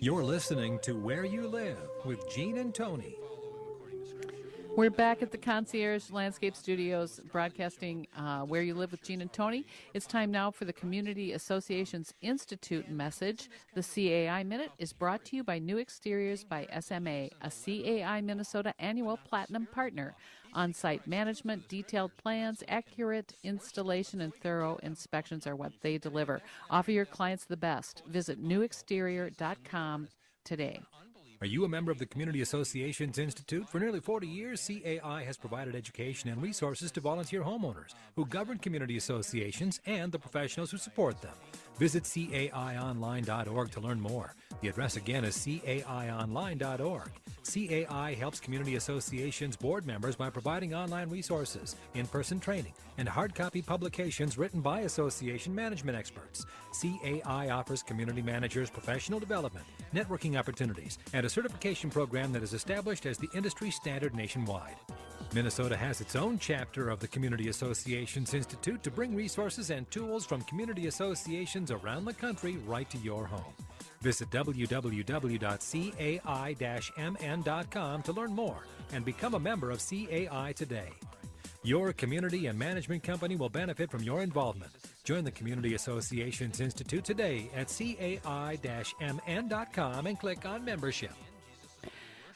You're listening to Where You Live with Gene and Tony. We're back at the Concierge Landscape Studios broadcasting Where You Live with Gene and Tony. It's time now for the Community Associations Institute message. The CAI Minute is brought to you by New Exteriors by SMA, a CAI Minnesota annual platinum partner. On-site management, detailed plans, accurate installation, and thorough inspections are what they deliver. Offer your clients the best. Visit newexterior.com today. Are you a member of the Community Associations Institute? For nearly 40 years, CAI has provided education and resources to volunteer homeowners who govern community associations and the professionals who support them. Visit caionline.org to learn more. The address again is caionline.org. CAI helps community associations board members by providing online resources, in-person training, and hard copy publications written by association management experts. CAI offers community managers professional development, networking opportunities, and a certification program that is established as the industry standard nationwide. Minnesota has its own chapter of the Community Associations Institute to bring resources and tools from community associations around the country right to your home. Visit www.cai-mn.com to learn more and become a member of CAI today. Your community and management company will benefit from your involvement. Join the Community Associations Institute today at cai-mn.com and click on membership.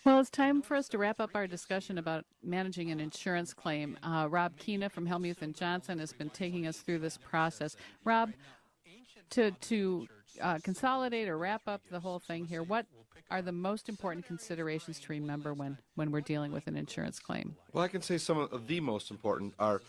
Well, it's time for us to wrap up our discussion about managing an insurance claim. Rob Keena from Helmuth and Johnson has been taking us through this process. Rob, to consolidate or wrap up the whole thing here, what are the most important considerations to remember when we're dealing with an insurance claim? Well, I can say some of the most important are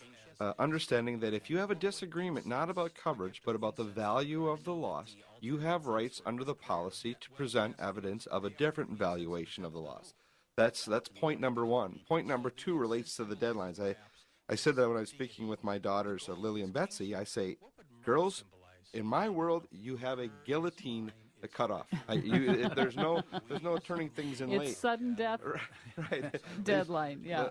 understanding that if you have a disagreement, not about coverage, but about the value of the loss, you have rights under the policy to present evidence of a different valuation of the loss. That's point number one. Point number two relates to the deadlines. I said that when I was speaking with my daughters, Lily and Betsy. I say, girls, in my world, you have a guillotine cut off. There's no turning things in late. It's sudden death. Right. Deadline. Yeah.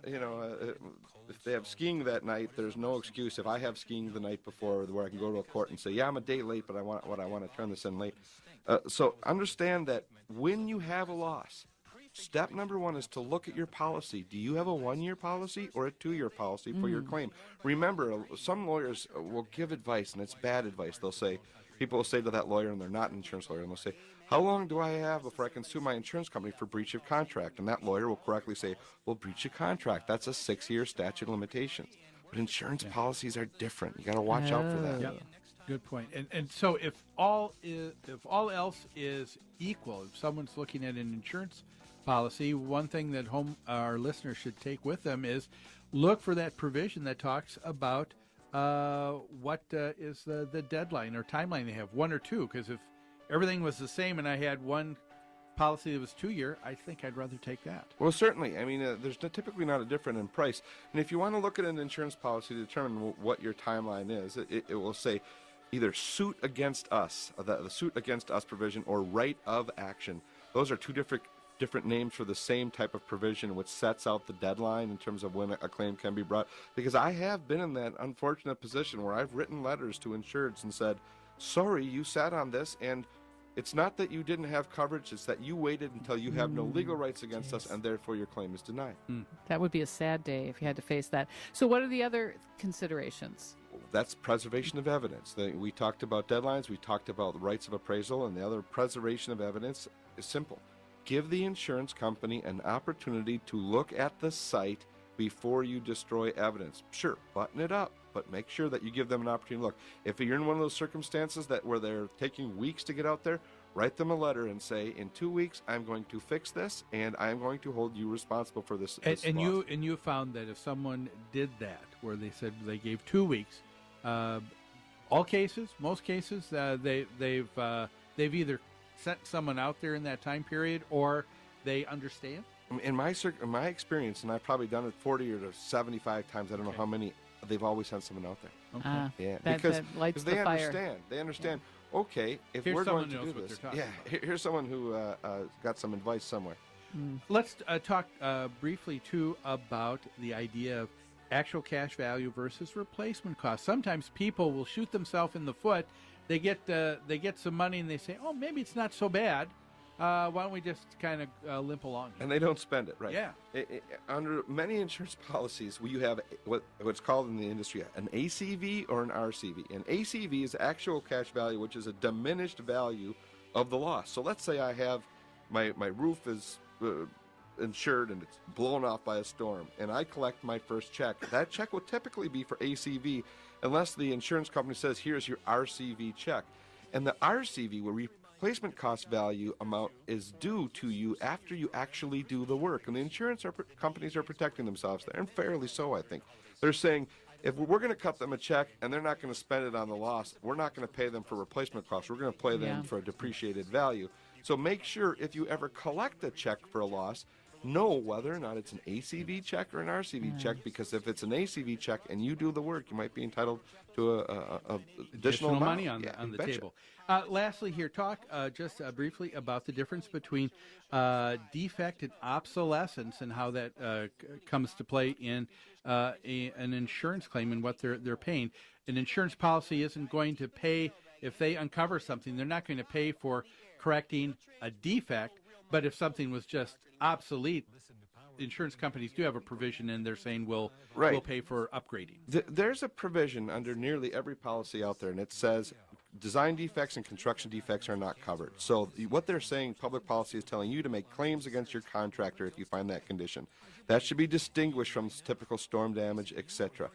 If they have skiing that night, there's no excuse. If I have skiing the night before, where I can go to a court and say, yeah, I'm a day late, but I want to turn this in late. So understand that when you have a loss, step number one is to look at your policy. Do you have a 1-year policy or a 2-year policy for your claim? Remember, some lawyers will give advice, and it's bad advice. People will say to that lawyer, and they're not an insurance lawyer, and they'll say, how long do I have before I can sue my insurance company for breach of contract? And that lawyer will correctly say, well, breach of contract, that's a 6-year statute of limitations. But insurance policies are different. You got to watch out for that. Yep. Good point. And so if all else is equal, if someone's looking at an insurance policy, one thing that our listeners should take with them is look for that provision that talks about what is the deadline or timeline they have, 1 or 2, because if everything was the same and I had one policy that was 2-year, I think I'd rather take that. Well, certainly. I mean, there's typically not a difference in price. And if you want to look at an insurance policy to determine what your timeline is, it will say either suit against us, the suit against us provision, or right of action. Those are two different names for the same type of provision, which sets out the deadline in terms of when a claim can be brought. Because I have been in that unfortunate position where I've written letters to insureds and said, sorry, you sat on this, and it's not that you didn't have coverage, it's that you waited until you have no legal rights against us, and therefore your claim is denied. That would be a sad day if you had to face that. So what are the other considerations? That's preservation of evidence. We talked about deadlines, we talked about the rights of appraisal, and the other preservation of evidence is simple. Give the insurance company an opportunity to look at the site before you destroy evidence. Sure, button it up, but make sure that you give them an opportunity to look. If you're in one of those circumstances where they're taking weeks to get out there, write them a letter and say, in 2 weeks, I'm going to fix this, and I'm going to hold you responsible for this. And you found that if someone did that, where they said they gave 2 weeks, most cases, they've either sent someone out there in that time period, or they understand? In my experience, and I've probably done it 40 or 75 times, I don't know how many, they've always sent someone out there. Okay. Yeah, because they understand. They understand. Yeah. Okay, if here's we're going to knows do what this, they're talking about. Here's someone who got some advice somewhere. Let's talk briefly too about the idea of actual cash value versus replacement cost. Sometimes people will shoot themselves in the foot they get some money and they say, oh, maybe it's not so bad. Why don't we just kind of limp along here? And they don't spend it, right? Yeah. Under many insurance policies, you have what's called in the industry an ACV or an RCV. An ACV is actual cash value, which is a diminished value of the loss. So let's say I have my roof is insured and it's blown off by a storm, and I collect my first check. That check would typically be for ACV unless the insurance company says, here's your RCV check. And the RCV, where replacement cost value amount, is due to you after you actually do the work. And the insurance companies are protecting themselves there, and fairly so, I think. They're saying, if we're going to cut them a check and they're not going to spend it on the loss, we're not going to pay them for replacement costs. We're going to pay them for a depreciated value. So make sure if you ever collect a check for a loss, know whether or not it's an ACV check or an RCV check, because if it's an ACV check and you do the work, you might be entitled to a additional money amount. on the table. Lastly here, talk just briefly about the difference between defect and obsolescence and how that comes to play in an insurance claim and what they're paying. An insurance policy isn't going to pay if they uncover something. They're not going to pay for correcting a defect, but if something was just obsolete, insurance companies do have a provision, and they're saying we'll pay for upgrading. There's a provision under nearly every policy out there, and it says design defects and construction defects are not covered. So what they're saying, public policy is telling you to make claims against your contractor if you find that condition. That should be distinguished from typical storm damage, etc.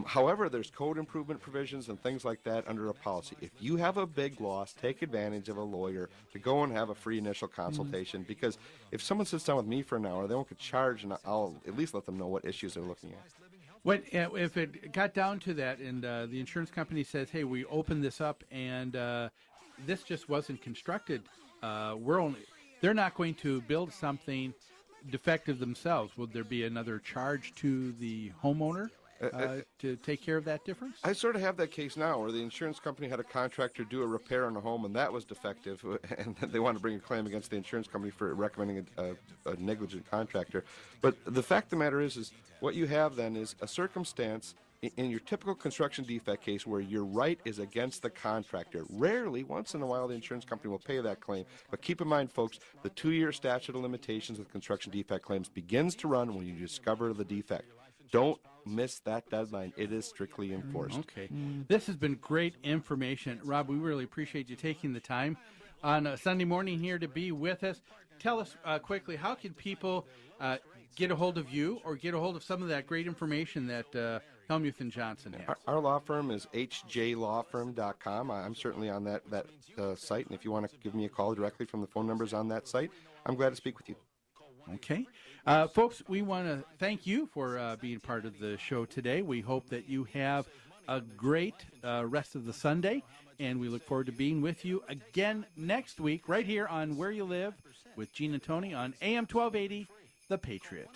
However, there's code improvement provisions and things like that under a policy. If you have a big loss, take advantage of a lawyer to go and have a free initial consultation, because if someone sits down with me for an hour, they won't get charged, and I'll at least let them know what issues they're looking at. If it got down to that and the insurance company says, hey, we opened this up and this just wasn't constructed, they're not going to build something defective themselves. Would there be another charge to the homeowner to take care of that difference? I sort of have that case now where the insurance company had a contractor do a repair on a home, and that was defective, and they want to bring a claim against the insurance company for recommending a negligent contractor. But the fact of the matter is what you have then is a circumstance in your typical construction defect case where your right is against the contractor. Rarely, once in a while, the insurance company will pay that claim. But keep in mind, folks, the 2-year statute of limitations with construction defect claims begins to run when you discover the defect. Don't miss that deadline. It is strictly enforced. Okay. This has been great information. Rob, we really appreciate you taking the time on a Sunday morning here to be with us. Tell us quickly, how can people get a hold of you or get a hold of some of that great information that Helmuth and Johnson has? Our law firm is hjlawfirm.com. I'm certainly on that site, and if you want to give me a call directly from the phone numbers on that site, I'm glad to speak with you. Okay. Folks, we want to thank you for being part of the show today. We hope that you have a great rest of the Sunday, and we look forward to being with you again next week right here on Where You Live with Gene and Tony on AM 1280, The Patriot.